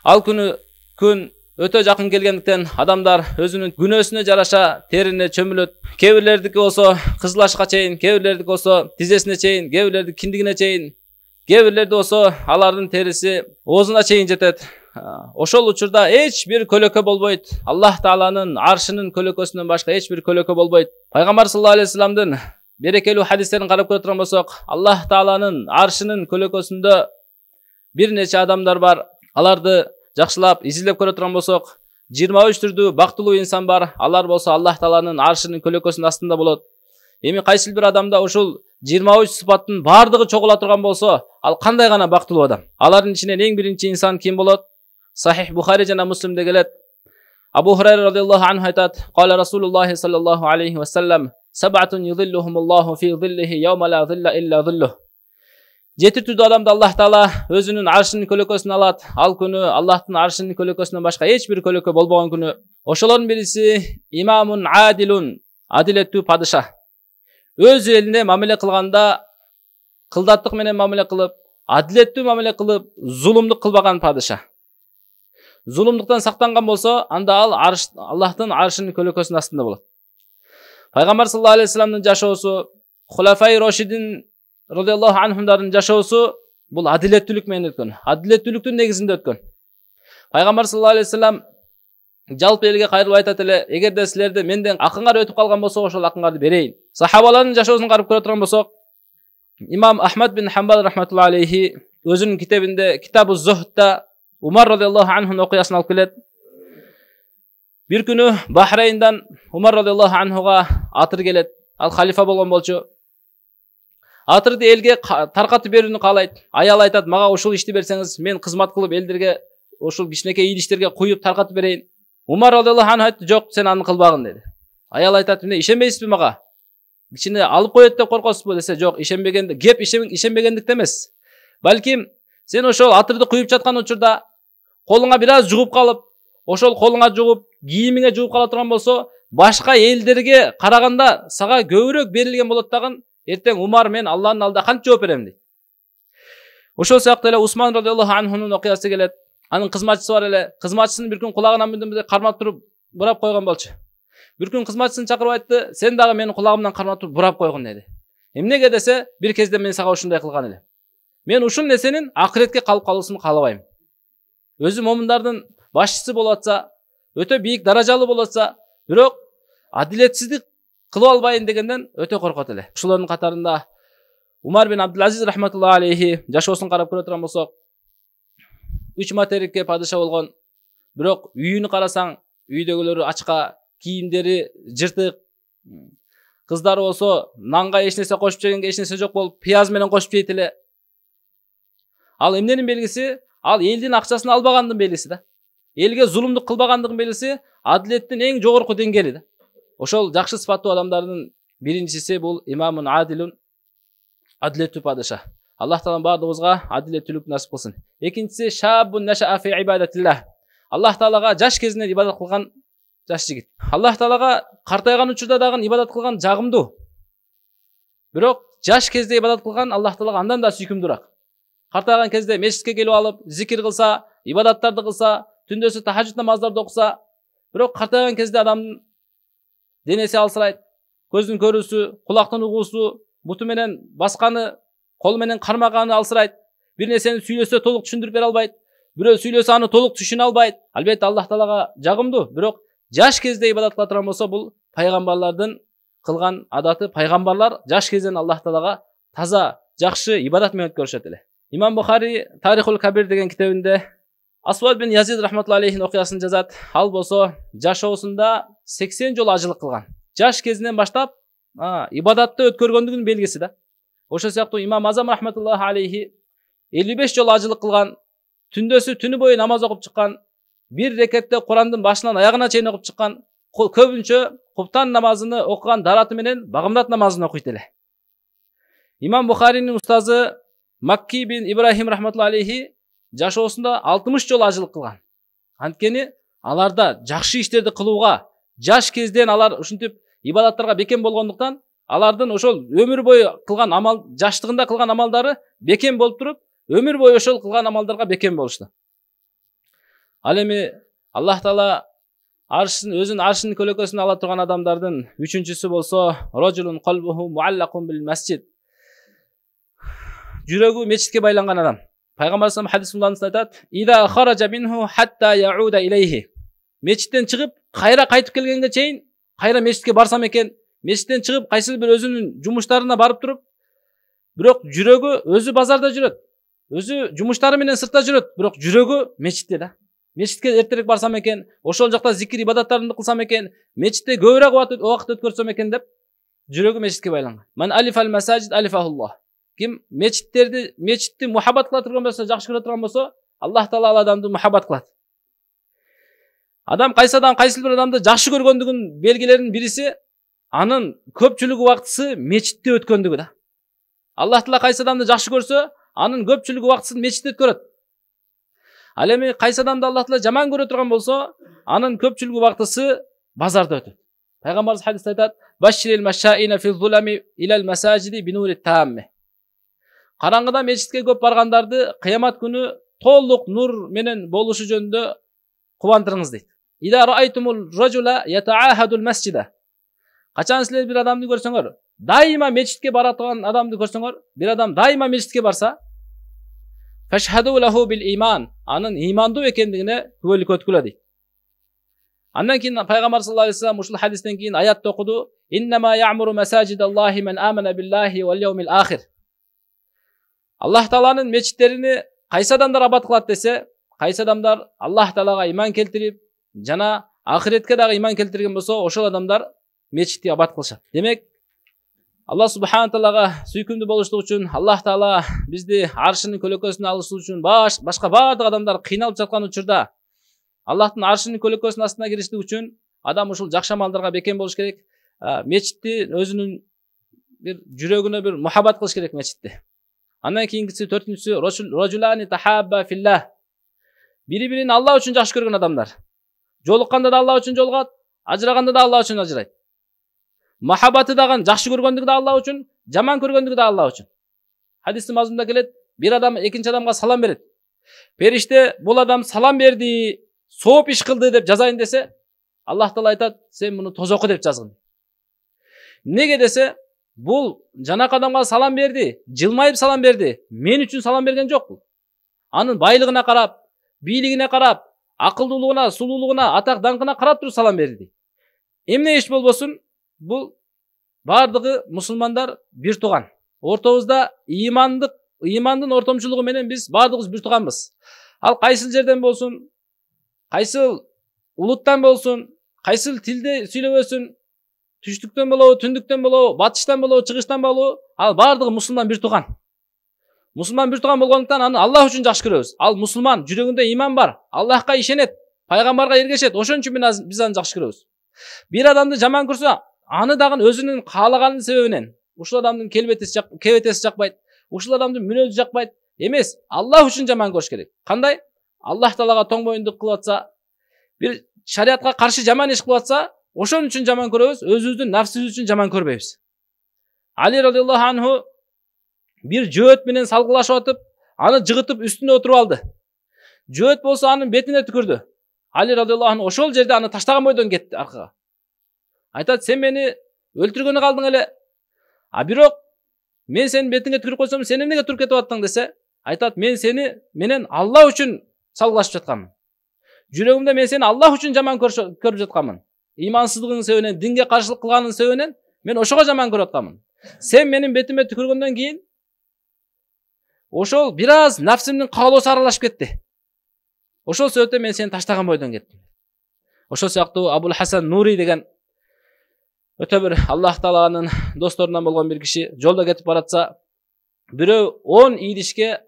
Ал күн өтө жакын келгендиктен адамдар өзүнүн күнөөсүнө жараша терине чөмүлөт. Кээ бирлердики болсо кызылашка чейин, кээ бирлердики болсо тизесине чейин, кээ бирлердики киндигине чейин, кээ бирлерди болсо алардын териси оозуна чейин жетет. Ошол учурда эч бир көлөкө болбойт. Аллах Тааланын аршынын көлөкөсүнөн башка эч бир көлөкө болбойт. Пайгамбар саллаллаху алейхи вассаламдын берекелүү хадистерин карап көрө турган болсок, Аллах Тааланын аршынын көлөкөсүндө бир нече адамдар бар. Аларды жакшылап изилдеп көрө турган болсок, 23 түрдүү бактылуу инсан бар. Алар болсо Аллах Тааланын аршынын көлөкөсүнүн астында болот. Эми кайсыл бир адамда ушул 23 сыпаттын бардыгы чогула турган болсо, ал кандай гана бактылуу адам? Алардын ичинен эң биринчи инсан ким болот? Сахих Бухари жана Муслимде келет. Абу Хурайра радиаллаху анху айтат: "Кала Расулуллахи саллаллаху алейхи ва саллам: "Саб'атун юзиллухумуллаху фи зиллихи йаума ла зилла илля зиллух." Жети түрдүү адамды Аллах Таала өзүнүн аршынын көлөкөсүнө алат. Ал күнү Аллахтын аршынын көлөкөсүнөн башка эч бир көлөкө болбогон күнү. Ошолордун бириси имамун адилун, адилеттүү падыша. Өз элине мамиле кылганда кылдаттык менен мамиле кылып, адилеттүү мамиле кылып, зулумдук кылбаган падыша. Зулумдуктан сактанган болсо, анда ал Аллахтын аршынын көлөкөсүнүн астында болот. Пайгамбар саллаллаху алейхи вассаламдын жашоосу, Хулафай Рошидин радиаллаху анхумдардын жашоосу бул адилеттүүлүк менен өткөн. Адилеттүүлүктүн негизинде өткөн. Пайгамбар саллаллаху алейхи вассалам жалпы элге кайрылып айтат эле: "Эгерде силерде менден акыңар өтүп калган болсо, ошол акыңарды берейин." Сахабалардын жашоосун карап көрө турган болсок, Имам Ахмад бин Хамбал рахматуллаху алейхи өзүнүн китебинде Китабуз Зухдда Умар радиаллаху анхунун окуясын алып келет. Бир күнү Бахрейндан Умар радиаллаху анхуга атыр келет. Ал халифа болгон болчу. Атырды элге таркатып берүүнү каалайт. Аял айтат: "Мага ушул ишти берсеңиз, мен кызмат кылып элдерге ушул кичинекей идиштерге куюп таркатып берейин." Умар радиаллаху анху айтты: "Жок, сен аны кылбагын" деди. Аял айтат: "Эмне, ишенбейсизби мага? Кичине алып коет деп коркосузбу?" десе, "Жок, ишенбегендикте эмес. Балким сен ошол атырды куюп жаткан учурда колуңа бир аз жугуп калып, ошол колуңа жугуп, кийимиңе жугуп кала турган болсо, башка элдерге караганда сага көбүрөөк берилген болот дагы. Эртең Умар мен Алланын алдында кантип жооп берем" дейт. Ошол сыяктуу эле Усман радиаллаху анхунун окуясы келет. Анын кызматчысы бар эле. Кызматчысын бир күн кулагынан мындый кармап туруп бурап койгон болчу. Бир күн кызматчысын чакырып айтты: "Сен дагы менин кулагымдан кармап туруп бурап койгун" деди. Эмнеге десе, бир кезде мен сага ушундай кылган элем. Мен ушул нерсенин акыретке калып калуусун каалабайм. Өзү момундардын башчысы болуп атса, өтө бийик даражалуу болуп атса, бирок адилетсиздик кылып албайын дегенден өтө коркот эле. Ушулардын катарында Умар бин Абдул-Азиз рахматуллаху алейхи жашоосун карап көрө турган болсок, 3 материкке падыша болгон. Бирок үйүнү карасаң, үйдөгүлөрү ачка, кийимдери жыртык. Кыздары болсо нанга эч нерсе кошуп жегенге эч нерсе жок болуп, пияз менен кошуп жейт эле. Ал эмненин белгиси? Ал элдин акчасын албагандын белгиси да. Элге зулумдук кылбагандыгын белгиси, адилеттин эң жогорку деңгээли да. Ошол жакшы сыпаттуу адамдардын биринчиси бул имамун адилун, адилеттүү падыша. Аллах Таалам бардыгыбызга адилеттүүлүк насип кылсын. Экинчиси шаббун наша'a фи ибадатиллах. Аллах Таалага жаш кезинен ибадат кылган жаш жигит. Аллах Таалага картайган учурда дагы ибадат кылган жагымдуу. Бирок жаш кезде ибадат кылган Аллах Таалага андан да сүйкүмдүүрөөк. Картайган кезде мешитке келип алып, зикир кылса, ибадаттарды кылса, түндөсү тахажжуд намаздарды окуса, бирок картайган кезде адамдын денеси алсырайт, көздүн көрүүсү, кулактын угуусу, буту менен басканы, кол менен кармаганы алсырайт. Бир нерсени сүйлөсө толук түшүндүрүп бере албайт. Бирөө сүйлөсө аны толук түшүнө албайт. Албетте Аллах Таалага жагымдуу, бирок жаш кезде ибадат кыла турган болсо, бул пайгамбарлардын кылган адаты. Пайгамбарлар жаш кезден Аллах Таалага таза, жакшы ибадат менен өткөрүшөт эле. Имам Бухари Тарихул Кабир деген китебинде Асвад бин Язид рахматуллаху алейхин окуясын жазат. Ал болсо жашоосунда 80 жолу ажылык кылган. Жаш кезинен баштап ибадатты өткөргөндүгүнүн белгиси да. Ошол сыяктуу Имам Азам рахматуллаху алейхи 55 жолу ажылык кылган. Түндөсү түнү бою намаз окуп чыккан. Бир рекетте Курандын башынан аягына чейин окуп чыккан. Көбүнчө куптан намазыны окуган дараты менен багымдат намазын окуйт эле. Имам Бухаринин устазы Макки бин Ибрахим рахматуллаху алейхи жашоосунда 60 жолу ажылык кылган. Анткени аларда жакшы иштерди кылууга жаш кезден алар ушинтип ибадаттарга бекем болгондуктан, алардын ошол өмүр бою кылган амал, жаштыгында кылган амалдары бекем болуп туруп, өмүр бою ошол кылган амалдарга бекем болушту. Ал эми Аллах Таала өзүнүн аршынын көлөкөсүнө ала турган адамдардын үчүнчүсү болсо рожулун қалбуху муаллакун бил масжид. Жүрөгү мечитке байланган адам. Пайгамбар саллаллаху алейхи вассалам хадис айтат: "Ида хаража минху хатта яуда илейхи." Мечиттен чыгып, кайра кайтып келгенге чейин, кайра мечитке барсам экен, мечиттен чыгып кайсыл бир өзүнүн жумуштарына барып туруп, бирок жүрөгү өзү базарда жүрөт. Өзү жумуштары менен сыртта жүрөт, бирок жүрөгү мечитте да. Мечитке эртерээк барсам экен, ошол жакта зикир ибадаттарымды кылсам экен, мечитте көбүрөөк убакыт өткөрсөм экен деп жүрөгү мечитке байланган. Ман алифал масажид алифахуллах. Ким мечитти мухаббат кыла турган болсо, жакшы көрө турган болсо, Аллах Таала ал адамды мухаббат кылат. Адам кайсыл бир адамды жакшы көргөндүгүнүн белгилеринин бириси анын көпчүлүк убактысы мечитте өткөндүгү да. Аллах Таала кайсы адамды жакшы көрсө, анын көпчүлүк убактысын мечитте өткөрөт. Ал эми кайсы адамды Аллах Таала жаман көрө турган болсо, анын көпчүлүк убактысы базарда өтөт. Пайгамбарыбыз хадисте айтат: "Баширил машаина фи зулами илал масажиди бинури тамми." Караңгыда мечитке көп баргандарды кыямат күнү толук нур менен болушу жөнүндө кубандырыңыз дейт. "Ида раайтумул ражула ятаахадул масжида." Качан силер бир адамды көрсөңөр, дайыма мечитке бара турган адамды көрсөңөр, бир адам дайыма мечитке барса, фашхаду лаху бил иман, анын имандуу экендигине күбөлүк өткүлө дейт. Андан кийин пайгамбар саллаллаху алейхи вассалам ушул хадистен кийин аятты окуду: "Иннама я'муру масажидаллахи ман амана биллахи вал яумил ахир." Аллах Тааланын мечиттерини кайсы адамдар абад кылат десе, кайсы адамдар Аллах Таалага иман келтирип, жана ахиретке дагы иман келтирген болсо, ошол адамдар мечитти абад кылышат. Демек, Аллах субхана таалага сүйкүмдүү болуштук үчүн, Аллах Таала бизди аршынын көлөкөсүнө алышы үчүн башка баардык адамдар кыйналып жаткан учурда Аллахтын аршынын көлөкөсүнүн астына кириштик үчүн адам ушул жакшы амалдарга бекем болуш керек. Мечитти өзүнүн бир жүрөгүнө бир мухаббат кылыш керек мечитти. Андан кийинкиси төртүнчүсү рожулани тахабба филlah. Бири-бирин Алла үчүн жакшы көргөн адамдар. Жолукканда да Алла үчүн жолугат, ажыраганда да Алла үчүн ажырайт. Махаббаты дагы жакшы көргөндүгү да Алла үчүн, жаман көргөндүгү да Алла үчүн. Хадистин мазмунда келет: бир адам экинчи адамга салам берет. Периште бул адам салам берди, сооп иш кылды деп жазайын десе, Аллах Таала айтат: сен муну тозоку деп жазгын. Неге десе, бул жанак адамга салам берди, жылмайып салам берди. Мен үчүн салам берген жок бул. Анын байлыгына карап, бийлигине карап, акылдуулугуна, сулуулугуна, атак даңкына карап туруп салам берди. Эмне иш болбосун, бул бардыгы мусулмандар бир тууган. Ортобузда ыймандын ортомчулугу менен биз бардыгыбыз бир тууганбыз. Ал кайсыл жерден болсун, кайсыл улуттан болсун, кайсыл тилде сүйлөбөсүн, түштүктөн болобу, түндүктөн болобу, батыштан болобу, чыгыштан болобу, ал бардыгы мусулман бир тууган. Мусулман бир тууган болгондуктан аны Аллах үчүн жакшы көрөбүз. Ал мусулман, жүрөгүндө иман бар, Аллахка ишенет, пайгамбарга эргешет, ошон үчүн биз аны жакшы көрөбүз. Бир адамды жаман көрсө, аны дагы өзүнүн каалаганын себебинен, ушул адамдын кебетеси жакпайт, ушул адамдын мүнөзү жакпайт эмес, Аллах үчүн жаман көрүш керек. Кандай? Аллах Таалага тоң боюндук кылып атса, бир шариатка каршы жаман иш кылып атса, ошон үчүн жаман көрөбүз, өзүбүздүн нафсибиз үчүн жаман көрбөйбүз. Али радыйаллаху анху бир жөөт менен салгылашып атып, аны жыгытып үстүнө отуруп алды. Жөөт болсо анын бетине түкүрдү. Али радыйаллаху анху ошол жерде аны таштаган бойдон кетти аркага. Айтат: сен мени өлтүргөнү калдың эле. Бирок мен сенин бетиңе түкүрүп койсом, сен эмнеге туруп кетип аттың десе, айтат: мен сени менен Алла үчүн салгылашып жатканмын. Жүрөгүмдө мен сени Аллах үчүн жаман көрүп жатканмын. Имансыздыгың себебинен, динге каршылык кылганың себебинен мен ошого жаман көрүп атканмын. Сен менин бетиме түкүргөндөн кийин ошол бир аз нафсимдин каалоосу аралашып кетти. Ошол себептен мен сени таштаган бойдон кеттим. Ошол сыяктуу Абул Хасан Нури деген өтө бир Аллах Тааланын досторунан болгон бир киши жолдо кетип баратса, бирөө 10 идишке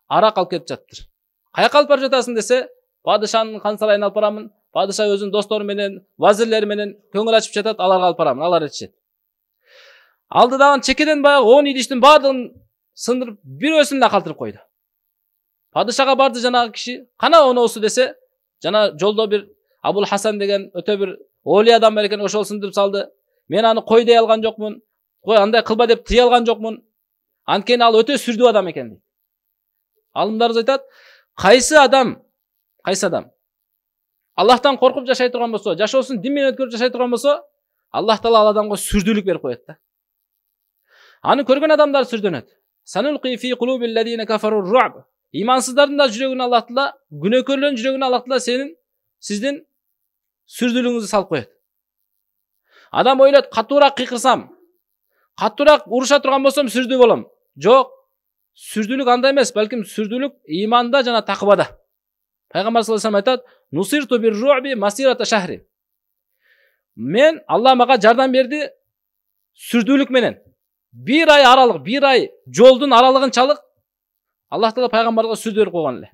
арак алып кетип жатыптыр. Каяка алып бара жатасың десе, падышанын хан сарайына алып барамын. Падыша өзүнүн достору менен, вазирлери менен көңүл ачып жатат, аларга алып барамын, алар ичет. Алдыдагы чекеден баягы 10 идиштин баардыгын сындырып, бирөөсүн эле калтырып койду. Падышага барды жанагы киши, кана оноосу десе, жана жолдо бир Абул Хасан деген өтө бир оли адам бар экен, ошол сындырып салды. Мен аны кой дей алган жокмун, кой андай кылба деп тыя алган жокмун. Анткени ал өтө сүрдүү адам экен дейт. Алымдарыбыз айтат: кайсы адам Аллахтан коркуп жашай турган болсо, жашоосун дин менен өткөрүп жашай турган болсо, Аллах Таала ал адамга сүрдүүлүк берип коет да. Аны көргөн адамдар сүрдөнөт. Санулqi fi qulubil ladina kafaru ru'b. Имансыздардын да жүрөгүнө Аллах Таала, күнөөкөрлөрдүн жүрөгүнө Аллах Таала сиздин сүрдүүлүгүңүздү салып коет. Адам ойлойт, катуураак кыйкырсам, катуураак уруша турган болсом сүрдүү болом. Жок. Сүрдүүлүк анда эмес, балким сүрдүүлүк иманда жана такыбада. Пайгамбар саллаллаху алейхи вассалам айтат: "Нусирту бир ру'би масирата шахри." Мен Алла мага жардам берди сүрдүүлүк менен. Bir ay aralık, bir ay жолдун аралыгынчалык Аллах Таала пайгамбарга сүрдүү берип койгон эле.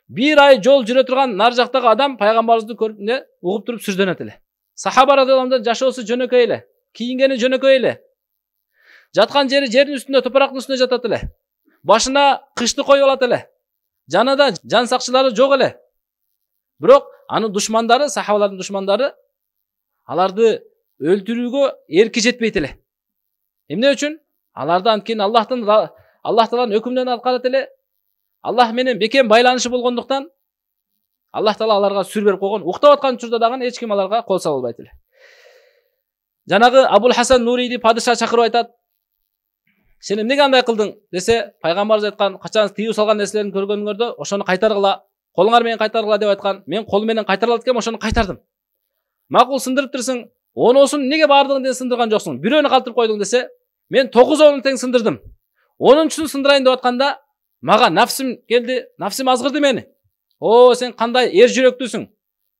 Bir ay жол жүрө турган нар жактагы адам пайгамбарыбызды көрүп угуп туруп сүрдөнөт эле. Сахаба радыйаллаху анху жашоосу жөнөкөй эле, кийингени жөнөкөй эле. Жаткан жери жердин үстүндө, топурактын үстүндө жатат эле. Башына кышты коюп алат эле. Жанында жан сакчылары жок эле. Бирок анын душмандары, сахабалардын душмандары аларды өлтүрүүгө эрки жетпейт эле. Эмне үчүн? Аларды анткени Аллах Тааланын өкүмүнөн аткарат эле. Аллах менен бекем байланышы болгондуктан Аллах Таала аларга сүр берип койгон. Уктап аткан учурда дагы эч ким аларга кол сала албайт эле. Жанагы Абул Хасан Нурийди падыша чакырып айтат: "Сен эмнеге андай кылдың?" десе, пайгамбарыбыз айткан, "Качан тыюу салган нерселерин көргөнүңөрдө ошону кайтаргыла, колуңар менен кайтаргыла" деп айткан. Мен кол менен кайтара алат экенмин, ошону кайтардым. Макул сындырыптырсың, оноосун эмнеге баардыгын сындырган жоксуң? Бирөөнү калтырып койдуң десе, мен 9 тең сындырдым. 10-чусун сындырайын деп атканда, мага нафсим келди, нафсим азгырды мени. О, сен кандай эр жүрөктүүсүң?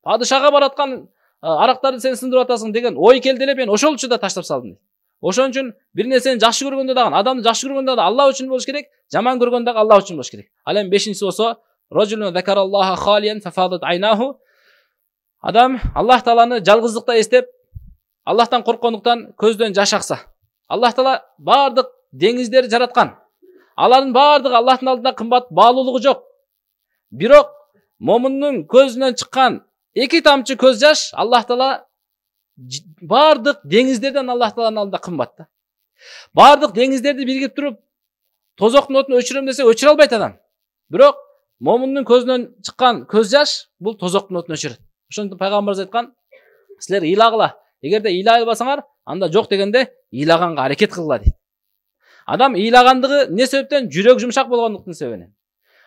Падышага бараткан арактарды сен сындырып атасың деген ой келди эле, мен ошол учурда таштап салдым. Ошон үчүн бир нерсени жакшы көргөндө дагы, адамды жакшы көргөндө да Аллах үчүн болуш керек, жаман көргөндө дагы Аллах үчүн болуш керек. Ал эми 5-инчиси болсо, рожулун закараллаха халиян фафадат айнаху. Адам Аллах Тааланы жалгыздыкта эстеп, Аллахтан корккондуктан көздөн жаш акса. Аллах Таала бардык деңиздерди жараткан. Алардын бардыгы Аллахтын алдында кымбат баалуулугу жок. Бирок момундун көзүнөн чыккан 2 тамчы көз жаш Аллах Таала бардык деңиздерден Аллах Тааланын алдында кымбат да. Бардык деңиздерди биригип туруп, тозоктун отун өчүрөм десе өчүрө албайт адам. Бирок момундун көзүнөн чыккан көз жаш бул тозоктун отун өчүрөт. Ошондуктан пайгамбарыбыз айткан, силер ыйлагыла. Эгерде ыйлай албасаңар, анда жок дегенде ыйлаганга аракет кылгыла дейт. Адам ыйлагандыгы эмне себептен? Жүрөк жумшак болгондуктун себебинен.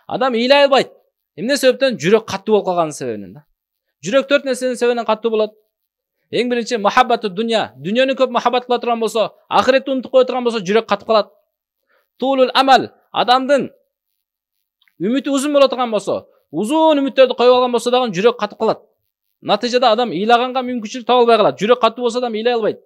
Адам ыйлай албайт. Эмне себептен? Жүрөк каттуу болуп калганын себебинен да. Жүрөк 4 нерсенин себебинен каттуу болот. Эң биринчи махаббату дунья. Дүйнөнү көп махаббат кыла турган болсо, ахиретти унутуп кое турган болсо, жүрөк катып калат. Тулул амал. Адамдын үмүтү узун боло турган болсо, узун үмүттөрдү коюп алган болсо дагы жүрөк катып калат. Натыйжада адам ыйлаганга мүмкүнчүлүк таба албай калат. Жүрөк каттуу болсо адам ыйлай албайт.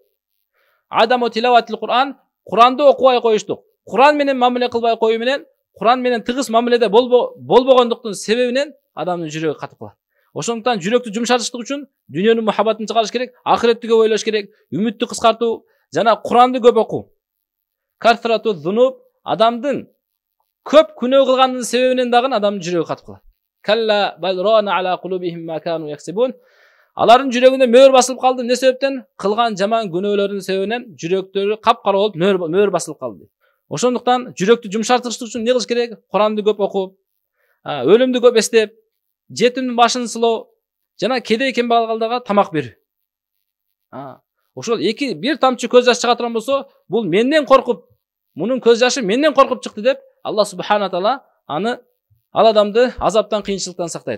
Адаму тилаватил Кур'ан, Куранды окубай коюштук. Куран менен мамиле кылбай коюу менен, Куран менен тыгыз мамиледе болбогондуктун себебинен адамдын жүрөгү катып калат. Ошондуктан жүрөктү жумшатыштык үчүн дүйнөнүн мухаббатын чыгарыш керек, ахиретти көп ойлош керек, үмүттү кыскартуу жана Куранды көп окуу. Картрату зунуб, адамдын көп күнөө кылганын себебинен дагы адамдын жүрөгү катып калат. Калла бал рана ала кулубихим ма кану яксибун. Алардын жүрөгүндө мөөр басылып калды. Не себептен? Кылган жаман күнөөлөрдүн себебинен жүрөктөрү капкара болуп мөөр басылып калды. Ошондуктан жүрөктү жумшартыштык үчүн не кылыш керек? Куранды көп окуп, өлүмдү көп эстеп, жетимдин башын сылоо жана кедей кембагалдарга тамак берүү. Ошол бир тамчы көз жаш чыга турган болсо, бул менден коркуп, мунун көз жашы менден коркуп чыкты деп Аллах субхана таала ал адамды азаптан, кыйынчылыктан сактайт.